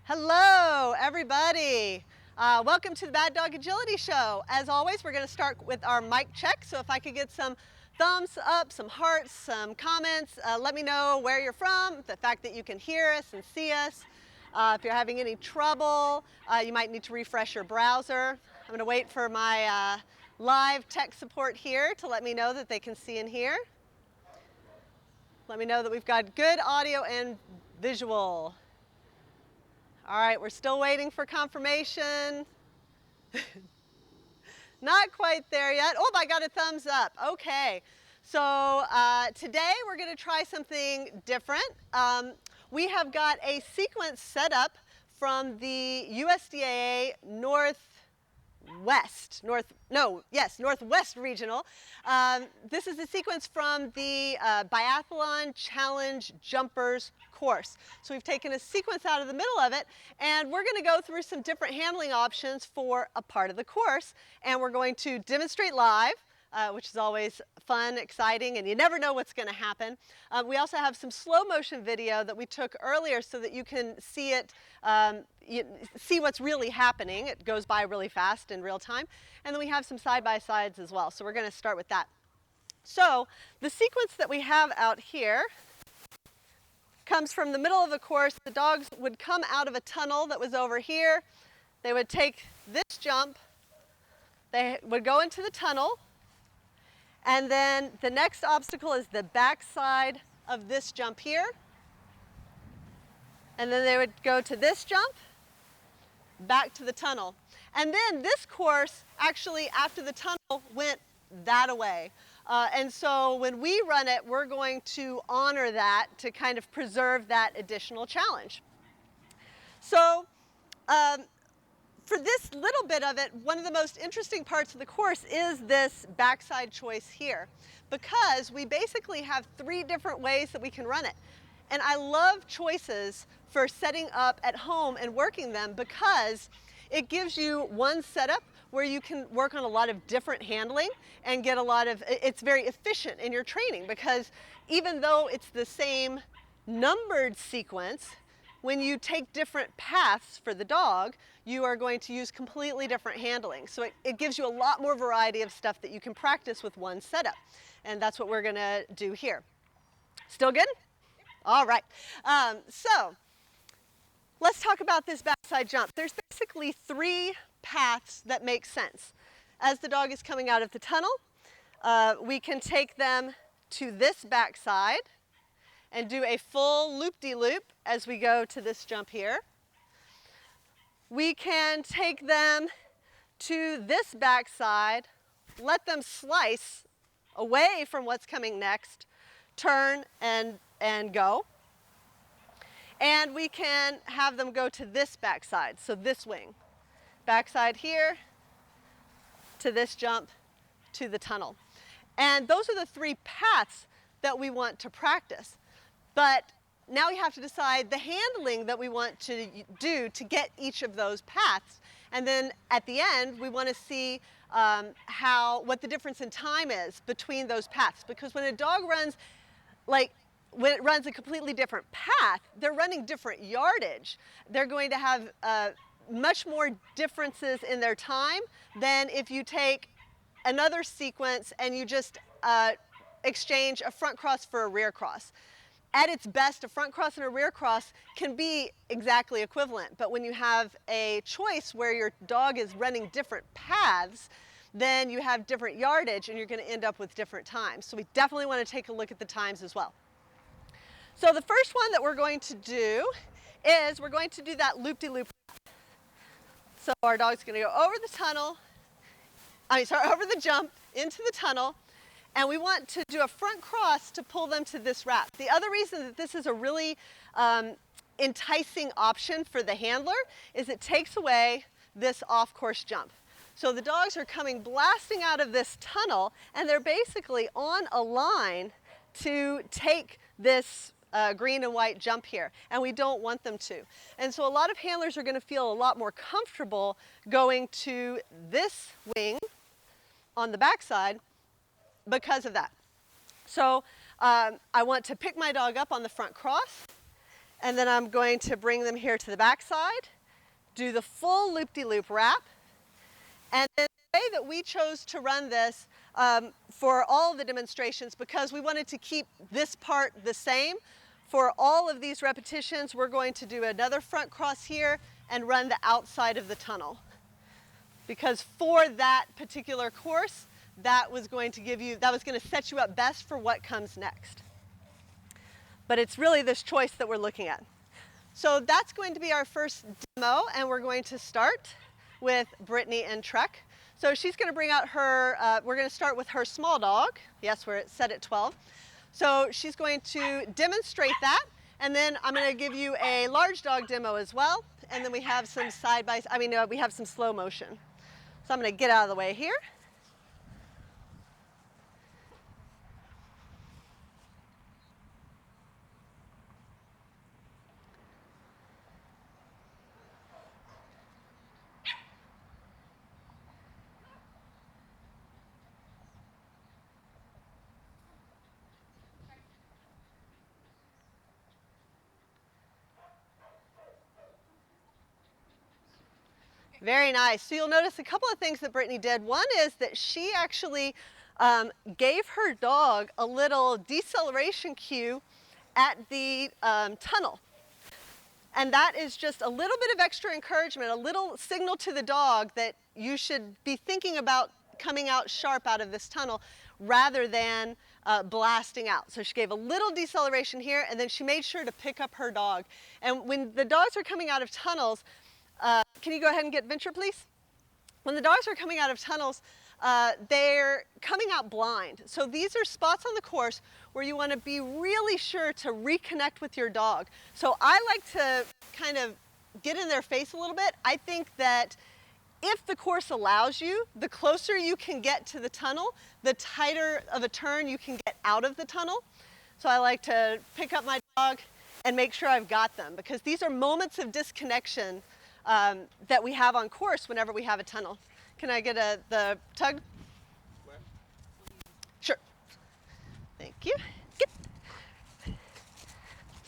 Hello, everybody. Welcome to the Bad Dog Agility Show. As always, we're going to start with our mic check. So if I could get some thumbs up, some hearts, some comments, let me know where you're from, the fact that you can hear us and see us. If you're having any trouble, you might need to refresh your browser. I'm going to wait for my live tech support here to let me know that they can see and hear. Let me know that we've got good audio and visual. All right, we're still waiting for confirmation. Not quite there yet. Oh, I got a thumbs up. Okay. So today we're going to try something different. We have got a sequence set up from the USDA Northwest Regional. This is a sequence from the Biathlon Challenge Jumpers course. So we've taken a sequence out of the middle of it, and we're going to go through some different handling options for a part of the course, and we're going to demonstrate live, which is always fun, exciting, and you never know what's going to happen. We also have some slow motion video that we took earlier so that you can see it, see what's really happening. It goes by really fast in real time. And then we have some side-by-sides as well. So we're going to start with that. So the sequence that we have out here comes from the middle of the course. The dogs would come out of a tunnel that was over here. They would take this jump. They would go into the tunnel. And then the next obstacle is the back side of this jump here. And then they would go to this jump, back to the tunnel. And then this course, actually after the tunnel, went that away. And so when we run it, we're going to honor that to kind of preserve that additional challenge. So for this little bit of it, one of the most interesting parts of the course is this backside choice here, because we basically have 3 different ways that we can run it. And I love choices for setting up at home and working them, because it gives you one setup where you can work on a lot of different handling and get a lot of, it's very efficient in your training, because even though it's the same numbered sequence, when you take different paths for the dog, you are going to use completely different handling. So it gives you a lot more variety of stuff that you can practice with one setup. And that's what we're going to do here. Still good? All right. So let's talk about this backside jump. There's basically 3 paths that make sense. As the dog is coming out of the tunnel, we can take them to this backside and do a full loop-de-loop as we go to this jump here. We can take them to this backside, let them slice away from what's coming next, turn and go. And we can have them go to this backside, so this wing. Backside here, to this jump, to the tunnel. And those are the 3 paths that we want to practice. But now we have to decide the handling that we want to do to get each of those paths. And then at the end, we want to see what the difference in time is between those paths. Because when a dog runs, when it runs a completely different path, they're running different yardage. They're going to have much more differences in their time than if you take another sequence and you just exchange a front cross for a rear cross. At its best, a front cross and a rear cross can be exactly equivalent, but when you have a choice where your dog is running different paths, then you have different yardage and you're going to end up with different times. So we definitely want to take a look at the times as well. So the first one that we're going to do is we're going to do that loop-de-loop. So our dog's going to go over the tunnel, over the jump into the tunnel, and we want to do a front cross to pull them to this wrap. The other reason that this is a really enticing option for the handler is it takes away this off-course jump. So the dogs are coming blasting out of this tunnel, and they're basically on a line to take this green and white jump here, and we don't want them to. And so a lot of handlers are going to feel a lot more comfortable going to this wing on the backside because of that. So I want to pick my dog up on the front cross, And then I'm going to bring them here to the back side, do the full loop-de-loop wrap. And then the way that we chose to run this for all of the demonstrations, because we wanted to keep this part the same, for all of these repetitions, we're going to do another front cross here and run the outside of the tunnel. Because for that particular course, that was going to set you up best for what comes next. But it's really this choice that we're looking at. So that's going to be our first demo, and we're going to start with Brittany and Trek. So she's going to bring out her, we're going to start with her small dog. Yes, we're set at 12. So she's going to demonstrate that, and then I'm going to give you a large dog demo as well, and then we have some we have some slow motion. So I'm going to get out of the way here. Very nice. So you'll notice a couple of things that Brittany did. One is that she actually gave her dog a little deceleration cue at the tunnel. And that is just a little bit of extra encouragement, a little signal to the dog that you should be thinking about coming out sharp out of this tunnel rather than blasting out. So she gave a little deceleration here, and then she made sure to pick up her dog. And when the dogs are coming out of tunnels, can you go ahead and get Venture, please? When the dogs are coming out of tunnels, they're coming out blind. So these are spots on the course where you want to be really sure to reconnect with your dog. So I like to kind of get in their face a little bit. I think that if the course allows you, the closer you can get to the tunnel, the tighter of a turn you can get out of the tunnel. So I like to pick up my dog and make sure I've got them, because these are moments of disconnection that we have on course whenever we have a tunnel. Can I get the tug? Where? Sure. Thank you. Get.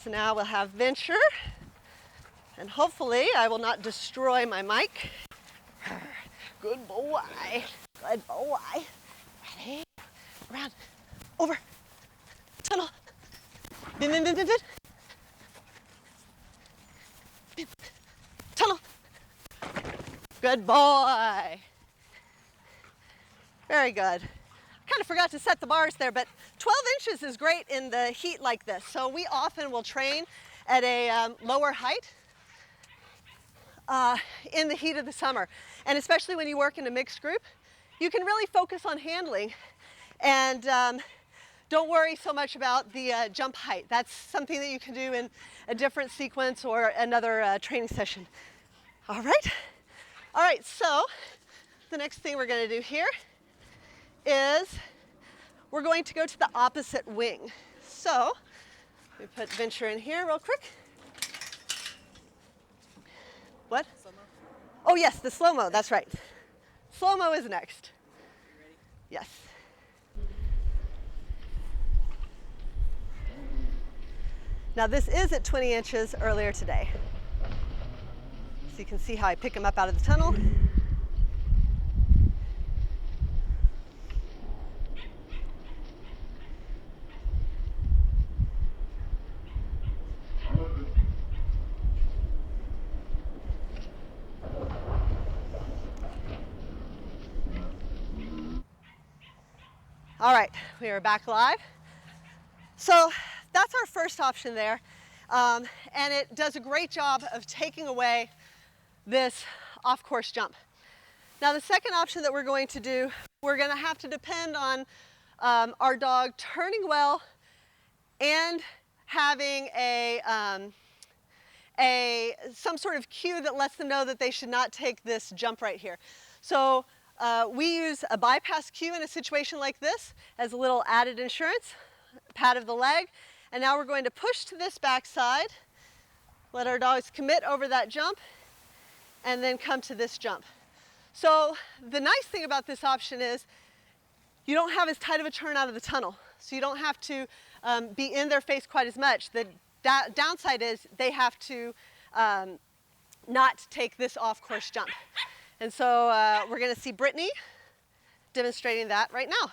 So now we'll have Venture, and hopefully I will not destroy my mic. Good boy. Good boy. Ready? Around. Over. Tunnel. Bin, bin, bin, bin, bin. Bin. Tunnel. Good boy. Very good. I kind of forgot to set the bars there, but 12 inches is great in the heat like this. So we often will train at a lower height in the heat of the summer. And especially when you work in a mixed group, you can really focus on handling and don't worry so much about the jump height. That's something that you can do in a different sequence or another training session. All right. All right, so the next thing we're going to do here is we're going to go to the opposite wing. So we put Venture in here real quick. What? Slo-mo? Oh yes, the slow-mo, that's right. Slow-mo is next. Are you ready? Yes. Now this is at 20 inches earlier today. So you can see how I pick him up out of the tunnel. All right, we are back live. So that's our first option there. And it does a great job of taking away this off-course jump. Now the second option that we're going to do, we're going to have to depend on our dog turning well and having some sort of cue that lets them know that they should not take this jump right here. So we use a bypass cue in a situation like this as a little added insurance, pat of the leg, and now we're going to push to this backside, let our dogs commit over that jump, and then come to this jump. So the nice thing about this option is you don't have as tight of a turn out of the tunnel, so you don't have to be in their face quite as much. The downside is they have to not take this off-course jump. And so we're going to see Brittany demonstrating that right now.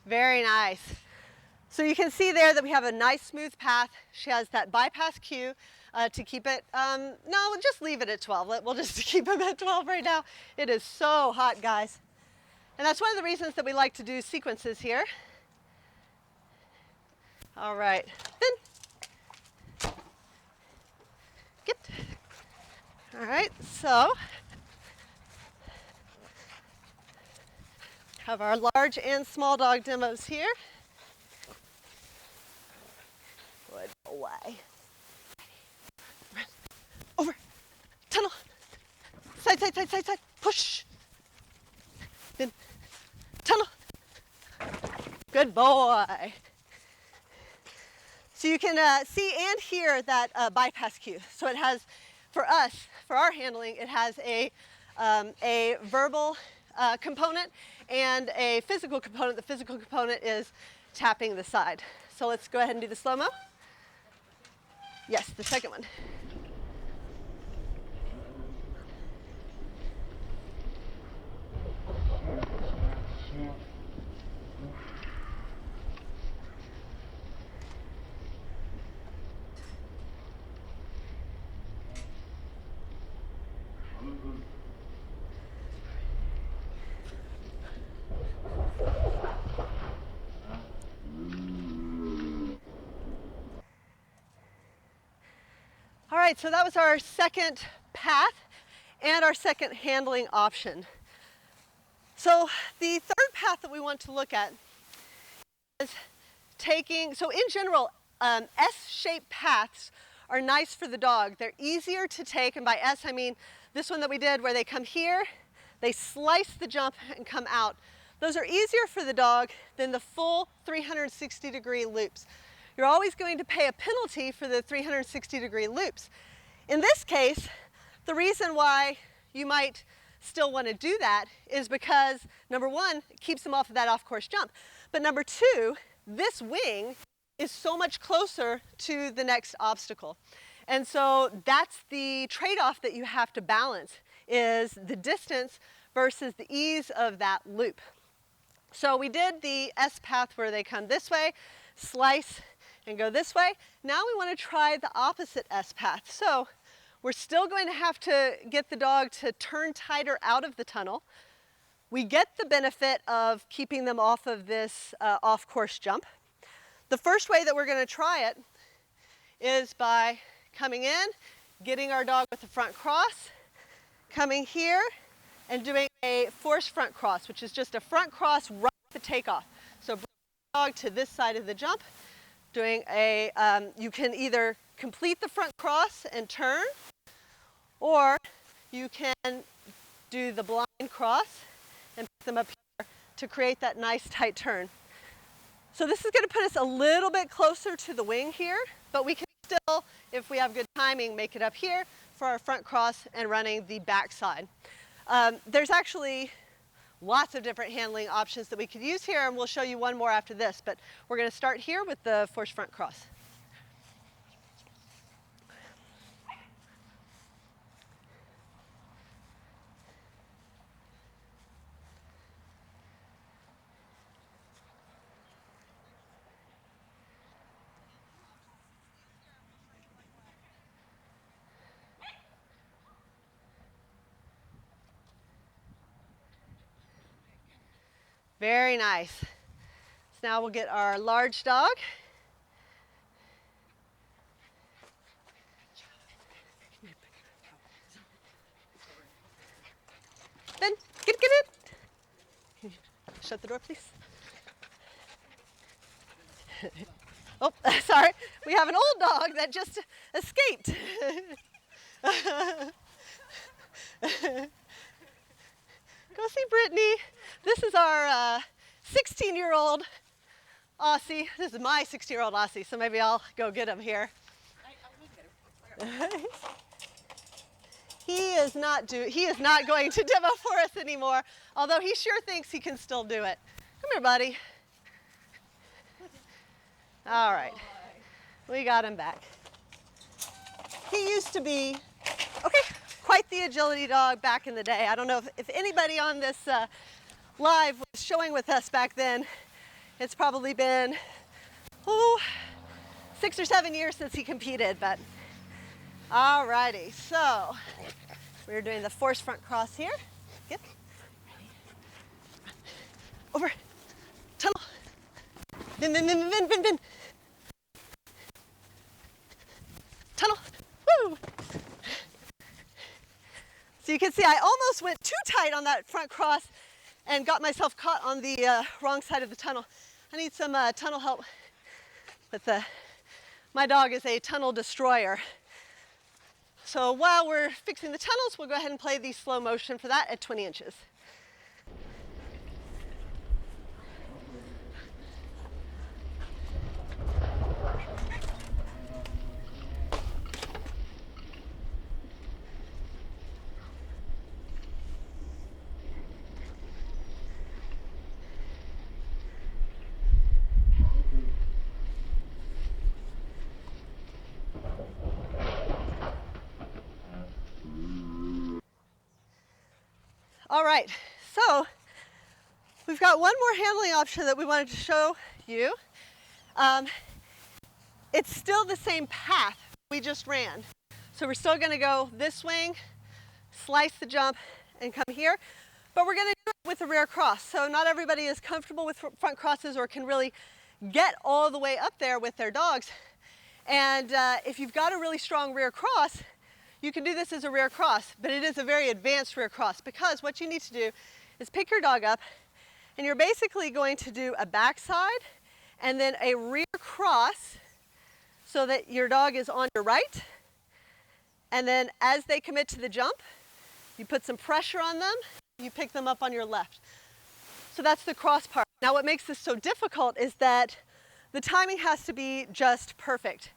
Very nice. So you can see there that we have a nice smooth path. She has that bypass cue to keep it, no, we'll just leave it at 12. We'll just keep them at 12 right now. It is so hot, guys. And that's one of the reasons that we like to do sequences here. All right, then. Get. All right, so have our large and small dog demos here. Good boy. Run. Over. Tunnel. Side, side, side, side, side. Push. Then tunnel. Good boy. So you can see and hear that bypass cue. So it has, for us, for our handling, it has a verbal component and a physical component. The physical component is tapping the side. So let's go ahead and do the slow-mo. Yes, the second one. All right, so that was our second path and our second handling option. So the third path that we want to look at is taking, so in general, S-shaped paths are nice for the dog. They're easier to take, and by S I mean this one that we did where they come here, they slice the jump and come out. Those are easier for the dog than the full 360-degree loops. You're always going to pay a penalty for the 360-degree loops. In this case, the reason why you might still want to do that is because, number one, it keeps them off of that off-course jump. But number two, this wing is so much closer to the next obstacle. And so that's the trade-off that you have to balance, is the distance versus the ease of that loop. So we did the S path where they come this way, slice, and go this way. Now we want to try the opposite S path. So we're still going to have to get the dog to turn tighter out of the tunnel. We get the benefit of keeping them off of this off-course jump. The first way that we're going to try it is by coming in, getting our dog with the front cross, coming here, and doing a forced front cross, which is just a front cross right at the takeoff. So bring the dog to this side of the jump, doing a, you can either complete the front cross and turn, or you can do the blind cross and pick them up here to create that nice tight turn. So this is going to put us a little bit closer to the wing here, but we can still, if we have good timing, make it up here for our front cross and running the back side. There's actually lots of different handling options that we could use here, and we'll show you one more after this, but we're going to start here with the forced front cross. Very nice. So now we'll get our large dog. Ben, get it. Shut the door, please. Oh, sorry. We have an old dog that just escaped. Go see Brittany. This is our 16-year-old Aussie. This is my 16-year-old Aussie, so maybe I'll go get him here. I will get him. He is not going to demo for us anymore, although he sure thinks he can still do it. Come here, buddy. All right. We got him back. He used to be, quite the agility dog back in the day. I don't know if anybody on this live was showing with us back then. It's probably been, 6 or 7 years since he competed, but all righty. So we're doing the force front cross here. Get. Over. Tunnel. Bin, bin, bin, bin, bin, bin. Tunnel. Woo! So you can see I almost went too tight on that front cross and got myself caught on the wrong side of the tunnel. I need some tunnel help with my dog is a tunnel destroyer. So while we're fixing the tunnels, we'll go ahead and play the slow motion for that at 20 inches. All right, so we've got one more handling option that we wanted to show you. It's still the same path we just ran. So we're still gonna go this swing, slice the jump, and come here, but we're gonna do it with a rear cross. So not everybody is comfortable with front crosses or can really get all the way up there with their dogs. And if you've got a really strong rear cross, you can do this as a rear cross, but it is a very advanced rear cross because what you need to do is pick your dog up and you're basically going to do a backside and then a rear cross so that your dog is on your right. And then as they commit to the jump, you put some pressure on them, you pick them up on your left. So that's the cross part. Now what makes this so difficult is that the timing has to be just perfect.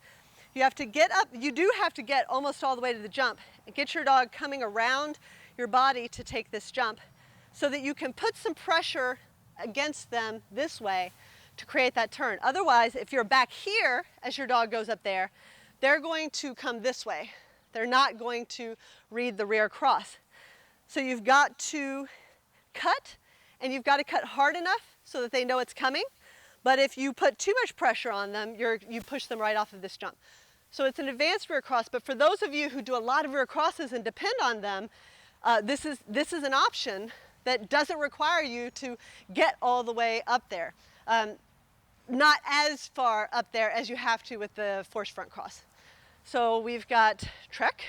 You have to get up, you do have to get almost all the way to the jump and get your dog coming around your body to take this jump so that you can put some pressure against them this way to create that turn. Otherwise, if you're back here as your dog goes up there, they're going to come this way. They're not going to read the rear cross. So you've got to cut, and you've got to cut hard enough so that they know it's coming. But if you put too much pressure on them, you push them right off of this jump. So it's an advanced rear cross, but for those of you who do a lot of rear crosses and depend on them, this is an option that doesn't require you to get all the way up there. Not as far up there as you have to with the forced front cross. So we've got Trek.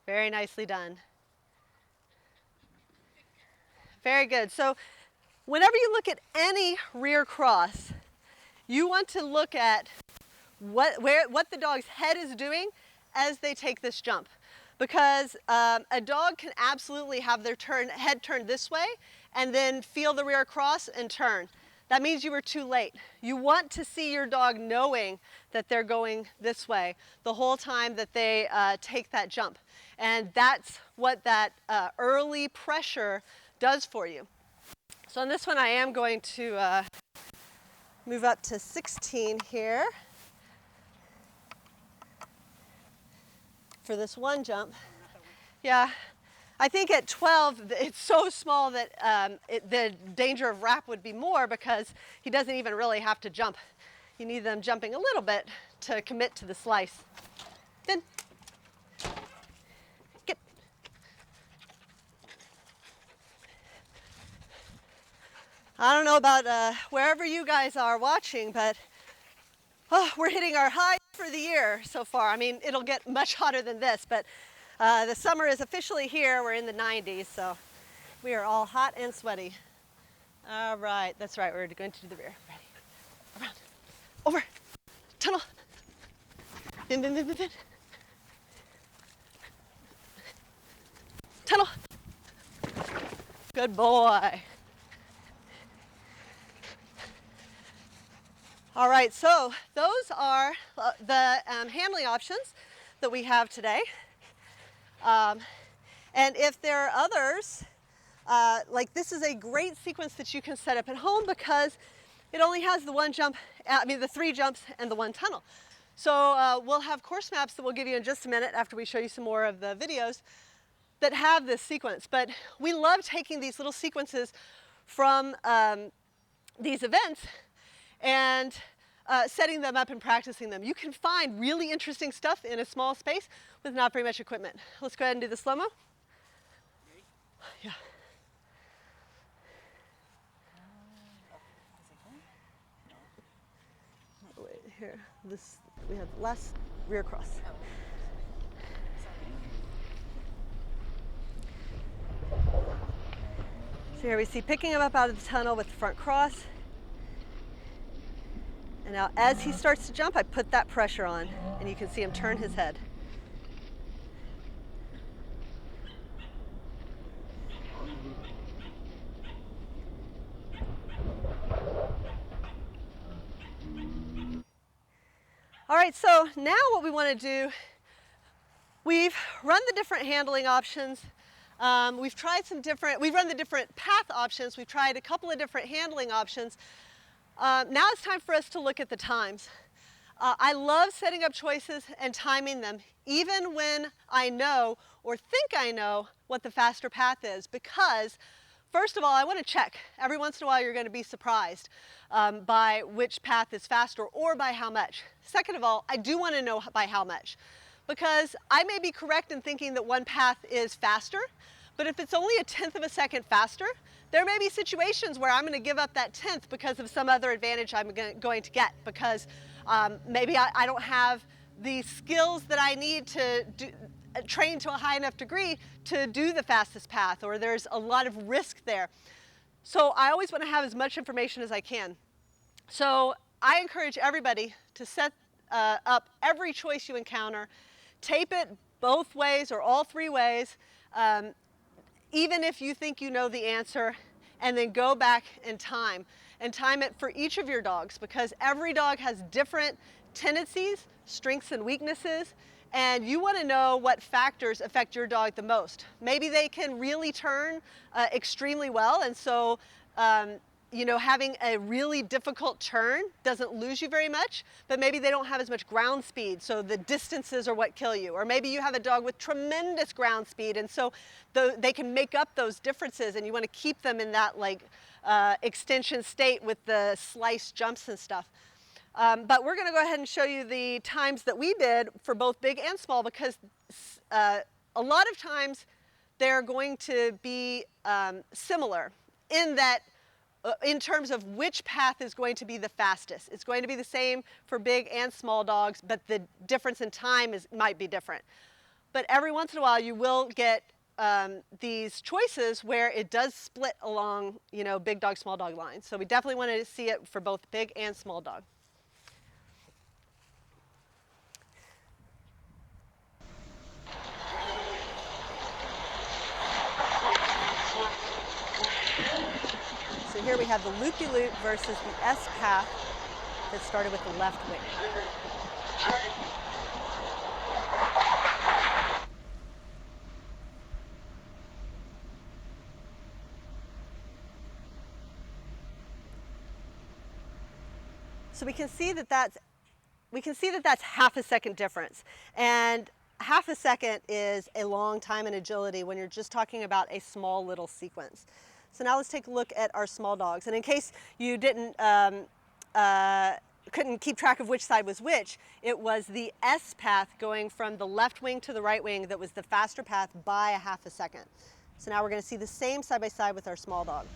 Very nicely done. Very good. So whenever you look at any rear cross, you want to look at what the dog's head is doing as they take this jump. Because a dog can absolutely have their head turned this way and then feel the rear cross and turn. That means you were too late. You want to see your dog knowing that they're going this way the whole time that they take that jump. And that's what that early pressure does for you. So on this one, I am going to move up to 16 here for this one jump. Yeah. I think at 12, it's so small that the danger of wrap would be more because he doesn't even really have to jump. You need them jumping a little bit to commit to the slice. Then, get. I don't know about wherever you guys are watching, but we're hitting our highs for the year so far. I mean, it'll get much hotter than this, but the summer is officially here. We're in the 90s, so we are all hot and sweaty. All right, that's right. We're going to do the rear. Ready? Around. Over. Tunnel. Bin, bin, bin, bin, bin. Tunnel. Good boy. All right, so those are the handling options that we have today. And if there are others, like this is a great sequence that you can set up at home because it only has the one jump, the 3 jumps and the 1 tunnel. So we'll have course maps that we'll give you in just a minute after we show you some more of the videos that have this sequence. But we love taking these little sequences from these events and setting them up and practicing them. You can find really interesting stuff in a small space with not very much equipment. Let's go ahead and do the slow-mo. Yeah. Wait, here. This, we have last rear cross. So here we see picking him up out of the tunnel with the front cross. And now as he starts to jump, I put that pressure on, and you can see him turn his head. All right, so now what we want to do, we've run the different handling options. We've run the different path options. We've tried a couple of different handling options. Now it's time for us to look at the times. I love setting up choices and timing them, even when I know or think I know what the faster path is, because first of all, I want to check. Every once in a while, you're going to be surprised by which path is faster or by how much. Second of all, I do want to know by how much, because I may be correct in thinking that one path is faster, but if it's only a 1/10 of a second faster, there may be situations where I'm going to give up that 1/10 because of some other advantage I'm going to get, because maybe I don't have the skills that I need to train to a high enough degree to do the fastest path, or there's a lot of risk there. So I always want to have as much information as I can. So I encourage everybody to set up every choice you encounter, tape it both ways or all 3 ways, even if you think you know the answer, and then go back and time it for each of your dogs, because every dog has different tendencies, strengths and weaknesses, and you want to know what factors affect your dog the most. Maybe they can really turn extremely well, and so having a really difficult turn doesn't lose you very much, but maybe they don't have as much ground speed, so the distances are what kill you. Or maybe you have a dog with tremendous ground speed, and so they can make up those differences, and you want to keep them in that extension state with the slice jumps and stuff. But we're going to go ahead and show you the times that we did for both big and small, because a lot of times they're going to be similar in that in terms of which path is going to be the fastest. It's going to be the same for big and small dogs, but the difference in time might be different. But every once in a while you will get these choices where it does split along, big dog, small dog lines. So we definitely want to see it for both big and small dog. So here we have the loop-de-loop versus the S path that started with the left wing. So we can see that that's half a second difference, and half a second is a long time in agility when you're just talking about a small little sequence. So now let's take a look at our small dogs. And in case you couldn't keep track of which side was which, it was the S path going from the left wing to the right wing that was the faster path by a half a second. So now we're going to see the same side by side with our small dog.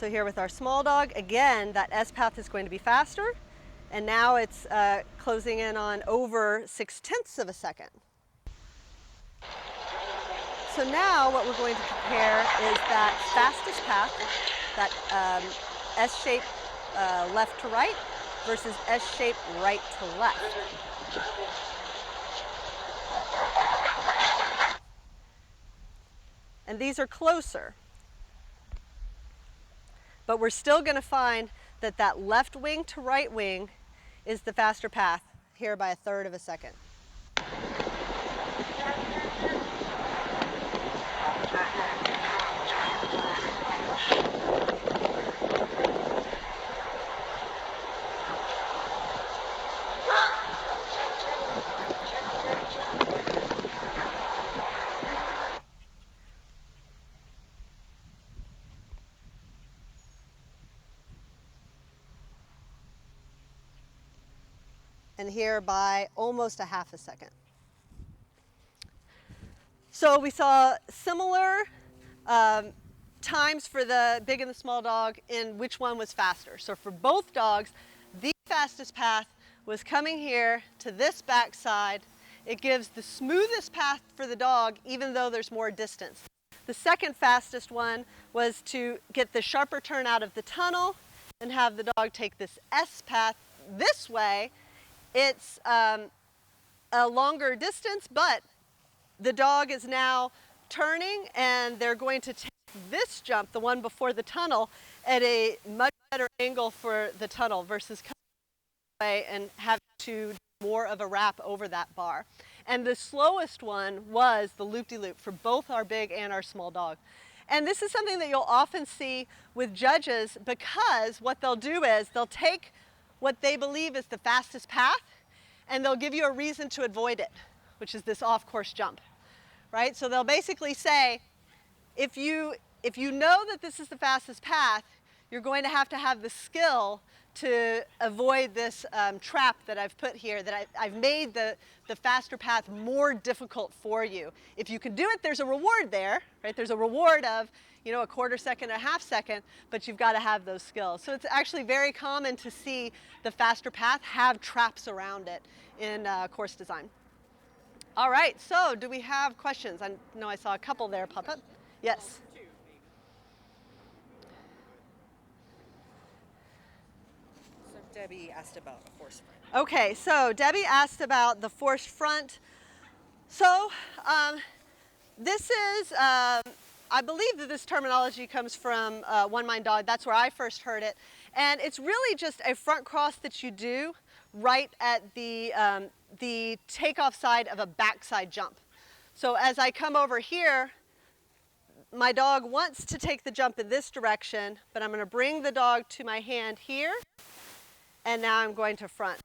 So here with our small dog, again, that S path is going to be faster, and now it's closing in on over 6/10 of a second. So now what we're going to compare is that fastest path, that S-shape left to right versus S-shape right to left. And these are closer. But we're still going to find that that left wing to right wing is the faster path, here by 1/3 of a second. And here by almost 1/2 a second. So we saw similar times for the big and the small dog in which one was faster. So for both dogs, the fastest path was coming here to this backside. It gives the smoothest path for the dog, even though there's more distance. The second fastest one was to get the sharper turn out of the tunnel and have the dog take this S path this way. It's a longer distance, but the dog is now turning and they're going to take this jump, the one before the tunnel, at a much better angle for the tunnel versus coming away and having to do more of a wrap over that bar. And the slowest one was the loop-de-loop for both our big and our small dog. And this is something that you'll often see with judges, because what they'll do is they'll take what they believe is the fastest path and they'll give you a reason to avoid it, which is this off-course jump, right? So they'll basically say, if you know that this is the fastest path, you're going to have the skill to avoid this trap that I've put here, that I've made the faster path more difficult for you. If you can do it, there's a reward there, right? There's a reward of, you know, 1/4 second, 1/2 second, but you've got to have those skills. So it's actually very common to see the faster path have traps around it in course design. All right, so do we have questions? I know I saw a couple there pop up. Yes? So Debbie asked about a forced front. Okay, so Debbie asked about the forced front. So this is, I believe that this terminology comes from One Mind Dog. That's where I first heard it. And it's really just a front cross that you do right at the takeoff side of a backside jump. So as I come over here, my dog wants to take the jump in this direction, but I'm going to bring the dog to my hand here, and now I'm going to front.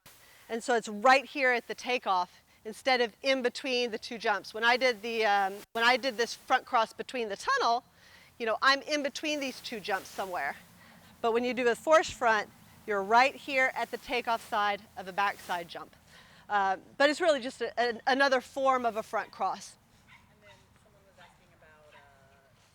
And so it's right here at the takeoff instead of in between the two jumps. When I did this front cross between the tunnel, you know, I'm in between these two jumps somewhere. But when you do a forced front, you're right here at the takeoff side of a backside jump. But it's really just another form of a front cross. And then someone was asking about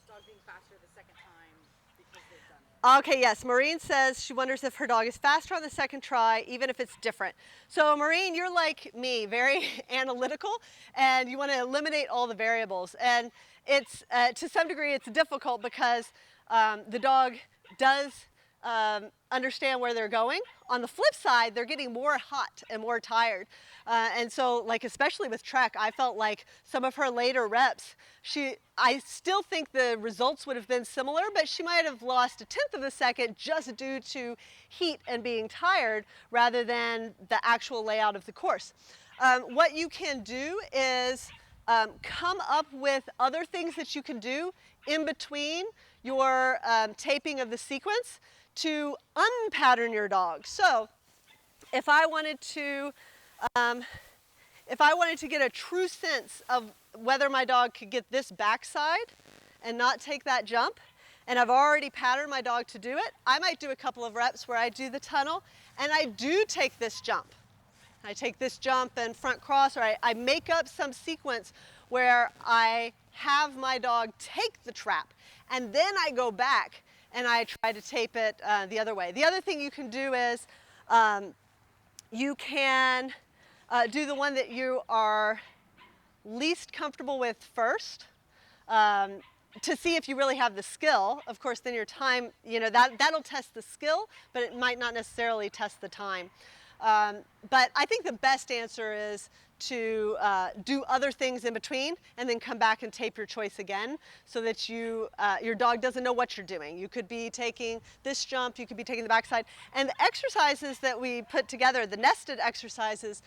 dog being faster the second time because they've done it. Okay, yes, Maureen says she wonders if her dog is faster on the second try, even if it's different. So Maureen, you're like me, very analytical, and you want to eliminate all the variables. And it's, to some degree, it's difficult because the dog does understand where they're going. On the flip side, they're getting more hot and more tired. And so, like, especially with Trek, I felt like some of her later reps, I still think the results would have been similar, but she might have lost 1/10 of a second just due to heat and being tired rather than the actual layout of the course. What you can do is come up with other things that you can do in between your taping of the sequence to unpattern your dog. So if I wanted to get a true sense of whether my dog could get this backside and not take that jump, and I've already patterned my dog to do it, I might do a couple of reps where I do the tunnel and I do take this jump. I take this jump and front cross, or I make up some sequence where I have my dog take the trap, and then I go back and I try to tape it the other way. The other thing you can do is you can do the one that you are least comfortable with first. To see if you really have the skill. Of course, then your time, that'll test the skill, but it might not necessarily test the time. But I think the best answer is to do other things in between and then come back and tape your choice again so that your dog doesn't know what you're doing. You could be taking this jump, you could be taking the backside. And the exercises that we put together, the nested exercises,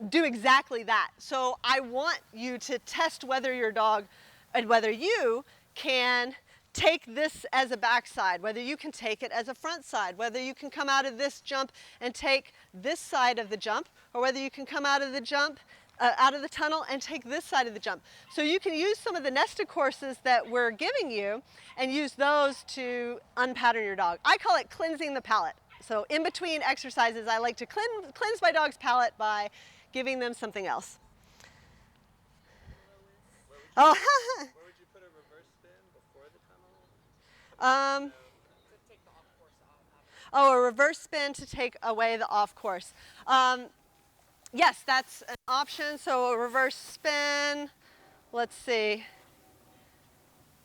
do exactly that. So I want you to test whether your dog and whether you can take this as a backside, whether you can take it as a front side, whether you can come out of this jump and take this side of the jump, or whether you can come out of the jump, out of the tunnel and take this side of the jump. So you can use some of the nested courses that we're giving you and use those to unpattern your dog. I call it cleansing the palate. So in between exercises, I like to cleanse my dog's palate by giving them something else. Oh. Where would you put a reverse spin before the tunnel? To take the off course off. A reverse spin to take away the off course. Yes, that's an option. So a reverse spin, let's see.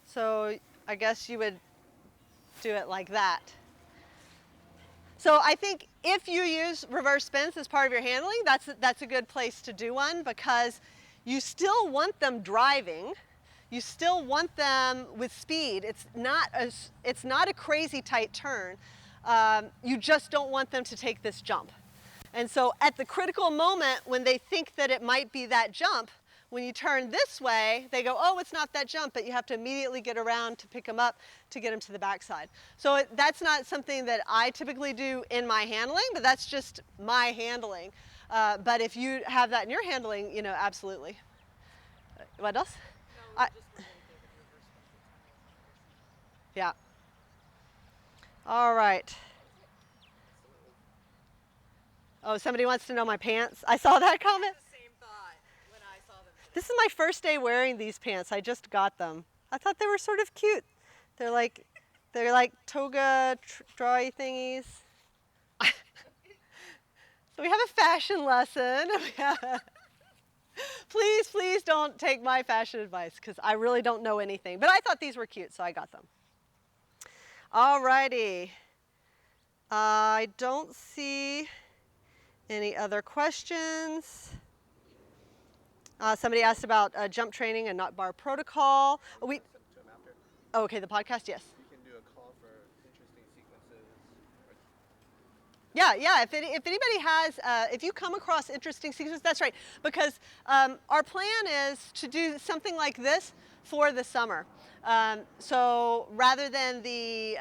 So I guess you would do it like that. So I think if you use reverse spins as part of your handling, that's a good place to do one because you still want them driving. You still want them with speed. It's not a crazy tight turn. You just don't want them to take this jump. And so at the critical moment when they think that it might be that jump, when you turn this way, they go, oh, it's not that jump, but you have to immediately get around to pick them up to get them to the backside. So that's not something that I typically do in my handling, but that's just my handling. But if you have that in your handling, absolutely. What else? No, just the way they would reverse spin the tunnel. Yeah. All right. Oh, somebody wants to know my pants. I saw that comment. The same thought when I saw them today. This is my first day wearing these pants. I just got them. I thought they were sort of cute. They're like toga drawy thingies. So we have a fashion lesson. Please don't take my fashion advice because I really don't know anything. But I thought these were cute, so I got them. All righty. I don't see any other questions. Somebody asked about jump training and not bar protocol. To him after. Oh, okay, the podcast, yes. You can do a call for interesting sequences. Yeah. If anybody has, if you come across interesting sequences, that's right. Because our plan is to do something like this for the summer. So rather than the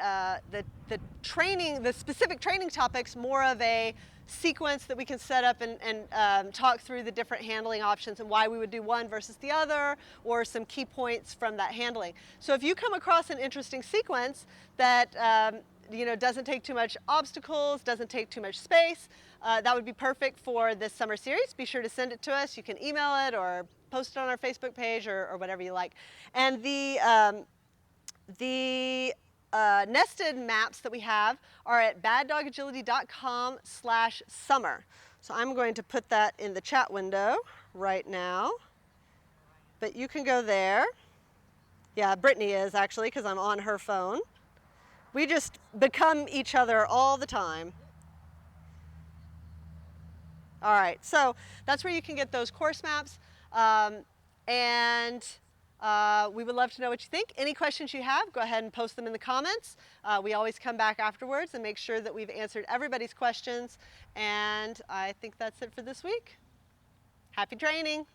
training, the specific training topics, more of a sequence that we can set up and talk through the different handling options and why we would do one versus the other, or some key points from that handling. So if you come across an interesting sequence that doesn't take too much obstacles, doesn't take too much space, that would be perfect for this summer series. Be sure to send it to us. You can email it or post it on our Facebook page or whatever you like. And the nested maps that we have are at baddogagility.com/summer. So I'm going to put that in the chat window right now. But you can go there. Yeah, Brittany is actually, because I'm on her phone. We just become each other all the time. All right, so that's where you can get those course maps. We would love to know what you think. Any questions you have, go ahead and post them in the comments. We always come back afterwards and make sure that we've answered everybody's questions. And I think that's it for this week. Happy training.